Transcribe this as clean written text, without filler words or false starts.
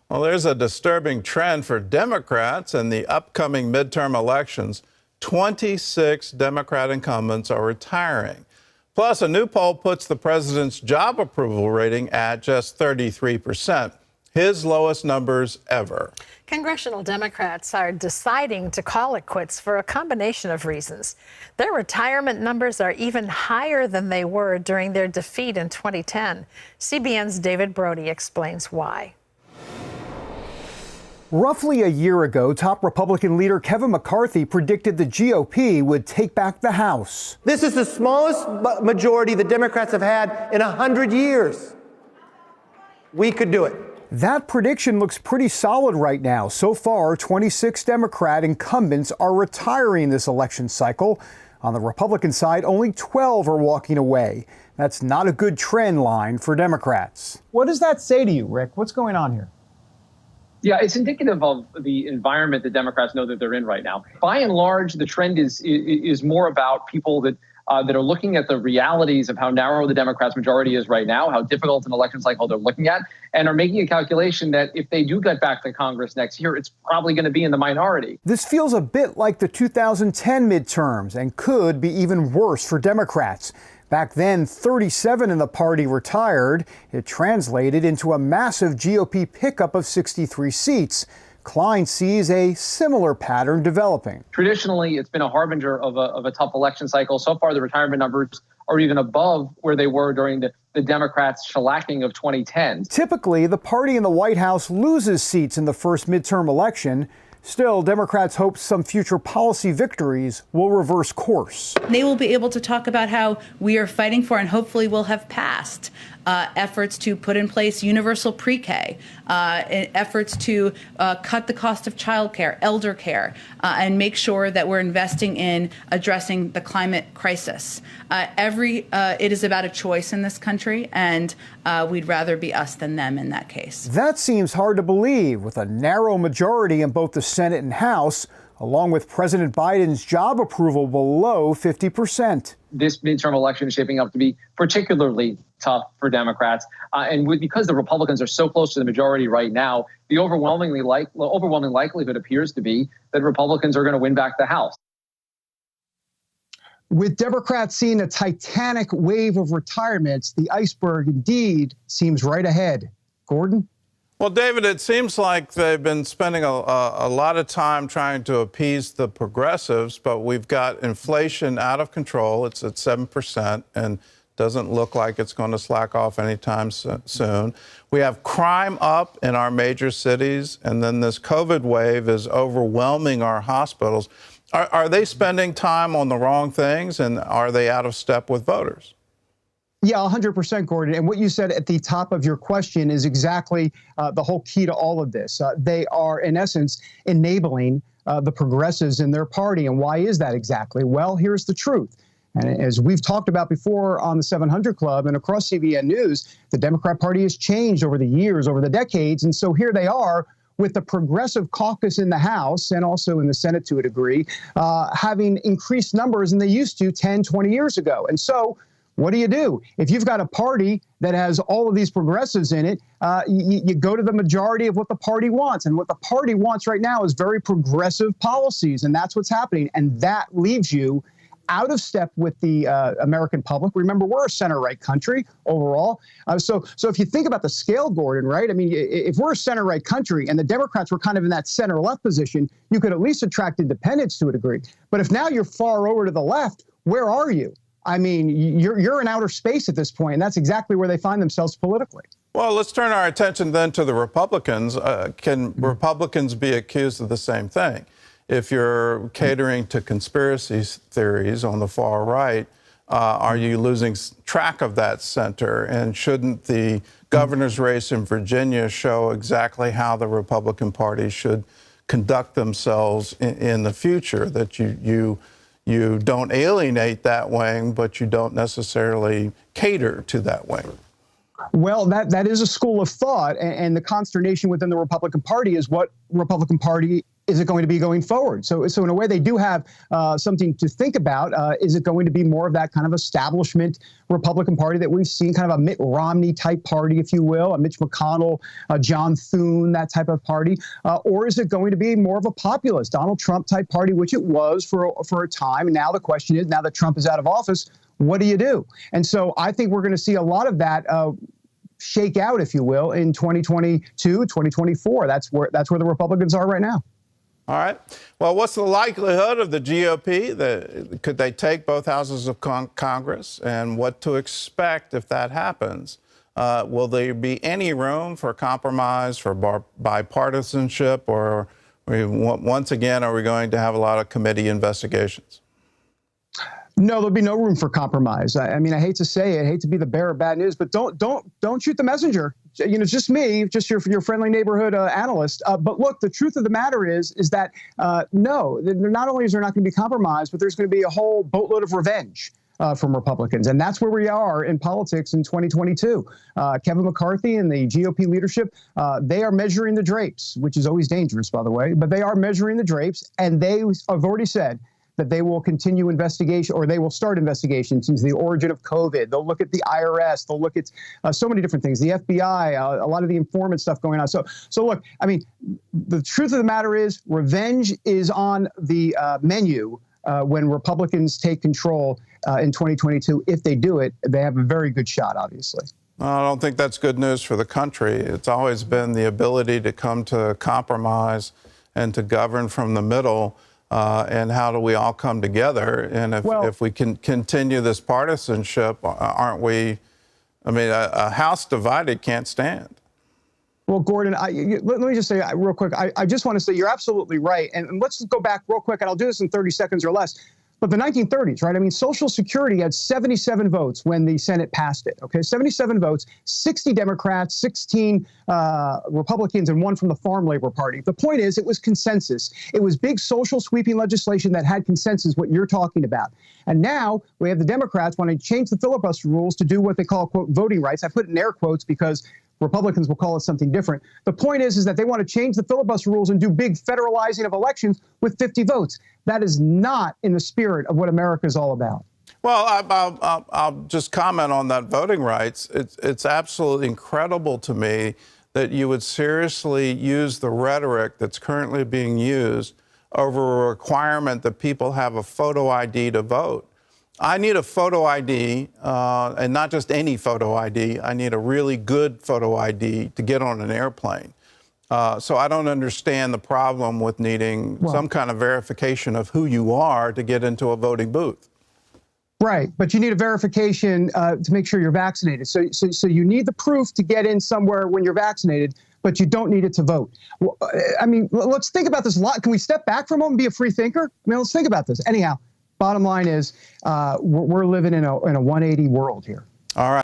Well, there's a disturbing trend for Democrats in the upcoming midterm elections. 26 Democrat incumbents are retiring. Plus, a new poll puts the president's job approval rating at just 33%, his lowest numbers ever. Congressional Democrats are deciding to call it quits for a combination of reasons. Their retirement numbers are even higher than they were during their defeat in 2010. CBN's David Brody explains why. Roughly a year ago, top Republican leader Kevin McCarthy predicted the GOP would take back the House. This is the smallest majority the Democrats have had in 100 years. We could do it. That prediction looks pretty solid right now. So far, 26 Democrat incumbents are retiring this election cycle. On the Republican side, only 12 are walking away. That's not a good trend line for Democrats. What does that say to you, Rick? What's going on here? Yeah, it's indicative of the environment that Democrats know that they're in right now. By and large, the trend is more about people that are looking at the realities of how narrow the Democrats' majority is right now, how difficult an election cycle they're looking at, and are making a calculation that if they do get back to Congress next year, it's probably going to be in the minority. This feels a bit like the 2010 midterms and could be even worse for Democrats. Back then, 37 in the party retired. It translated into a massive GOP pickup of 63 seats. Klein sees a similar pattern developing. Traditionally, it's been a harbinger of a tough election cycle. So far, the retirement numbers are even above where they were during the Democrats' shellacking of 2010. Typically, the party in the White House loses seats in the first midterm election. Still, Democrats hope some future policy victories will reverse course. They will be able to talk about how we are fighting for and hopefully will have passed efforts to put in place universal pre-K, efforts to cut the cost of childcare, elder care, and make sure that we're investing in addressing the climate crisis. It is about a choice in this country, and we'd rather be us than them in that case. That seems hard to believe with a narrow majority in both the Senate and House, along with President Biden's job approval below 50%. This midterm election is shaping up to be particularly tough for Democrats. Because the Republicans are so close to the majority right now, the overwhelming likelihood appears to be that Republicans are going to win back the House. With Democrats seeing a titanic wave of retirements, the iceberg indeed seems right ahead. Gordon? Well, David, it seems like they've been spending a lot of time trying to appease the progressives, but we've got inflation out of control. It's at 7% and doesn't look like it's going to slack off anytime soon. We have crime up in our major cities, and then this COVID wave is overwhelming our hospitals. Are they spending time on the wrong things, and are they out of step with voters? Yeah, 100%, Gordon. And what you said at the top of your question is exactly the whole key to all of this. They are, in essence, enabling the progressives in their party. And why is that exactly? Well, here's the truth. And as we've talked about before on the 700 Club and across CBN News, the Democrat Party has changed over the years, over the decades. And so here they are with the progressive caucus in the House and also in the Senate to a degree, having increased numbers than they used to 10, 20 years ago. And so what do? If you've got a party that has all of these progressives in it, you go to the majority of what the party wants. And what the party wants right now is very progressive policies. And that's what's happening. And that leaves you out of step with the American public. Remember, we're a center-right country overall. So if you think about the scale, Gordon, right? I mean, if we're a center-right country and the Democrats were kind of in that center-left position, you could at least attract independents to a degree. But if now you're far over to the left, where are you? I mean, you're in outer space at this point, and that's exactly where they find themselves politically. Well, let's turn our attention then to the Republicans. Can Republicans be accused of the same thing? If you're catering to conspiracy theories on the far right, are you losing track of that center? And shouldn't the governor's race in Virginia show exactly how the Republican Party should conduct themselves in the future, that you don't alienate that wing, but you don't necessarily cater to that wing? Well, that is a school of thought, and the consternation within the Republican Party is what Republican Party is it going to be going forward? So in a way, they do have something to think about. Is it going to be more of that kind of establishment Republican Party that we've seen, kind of a Mitt Romney type party, if you will, a Mitch McConnell, John Thune, that type of party? Or is it going to be more of a populist, Donald Trump type party, which it was for a time? And now the question is, now that Trump is out of office, what do you do? And so I think we're going to see a lot of that shake out, if you will, in 2022, 2024. That's where the Republicans are right now. All right. Well, what's the likelihood of the GOP? Could they take both houses of Congress, and what to expect if that happens? Will there be any room for compromise, for bipartisanship, or once again, are we going to have a lot of committee investigations? No, there'll be no room for compromise. I mean, I hate to say it, I hate to be the bearer of bad news, but don't shoot the messenger. You know, it's just me, just your friendly neighborhood analyst. But look, the truth of the matter is that no, not only is there not going to be compromise, but there's going to be a whole boatload of revenge from Republicans. And that's where we are in politics in 2022. Kevin McCarthy and the GOP leadership, they are measuring the drapes, which is always dangerous, by the way, but they are measuring the drapes, and they have already said that they will continue investigation, or they will start investigations into the origin of COVID. They'll look at the IRS. They'll look at so many different things, the FBI, a lot of the informant stuff going on. So look, I mean, the truth of the matter is revenge is on the menu when Republicans take control in 2022. If they do it, they have a very good shot, obviously. I don't think that's good news for the country. It's always been the ability to come to compromise and to govern from the middle. And how do we all come together? And if we can continue this partisanship, aren't we? I mean, a house divided can't stand. Well, Gordon, let me just say real quick, I just want to say you're absolutely right. And let's go back real quick, and I'll do this in 30 seconds or less. But the 1930s, right? I mean, Social Security had 77 votes when the Senate passed it, okay? 77 votes, 60 Democrats, 16 Republicans, and 1 from the Farm Labor Party. The point is, it was consensus. It was big social sweeping legislation that had consensus, what you're talking about. And now we have the Democrats wanting to change the filibuster rules to do what they call, quote, voting rights. I put it in air quotes because Republicans will call it something different. The point is that they want to change the filibuster rules and do big federalizing of elections with 50 votes. That is not in the spirit of what America is all about. Well, I'll just comment on that voting rights. It's absolutely incredible to me that you would seriously use the rhetoric that's currently being used over a requirement that people have a photo ID to vote. I need a photo ID, and not just any photo ID. I need a really good photo ID to get on an airplane. So I don't understand the problem with needing some kind of verification of who you are to get into a voting booth. Right, but you need a verification to make sure you're vaccinated. So you need the proof to get in somewhere when you're vaccinated, but you don't need it to vote. Well, I mean, let's think about this a lot. Can we step back for a moment and be a free thinker? I mean, let's think about this. Anyhow, bottom line is we're living in a 180 world here. All right.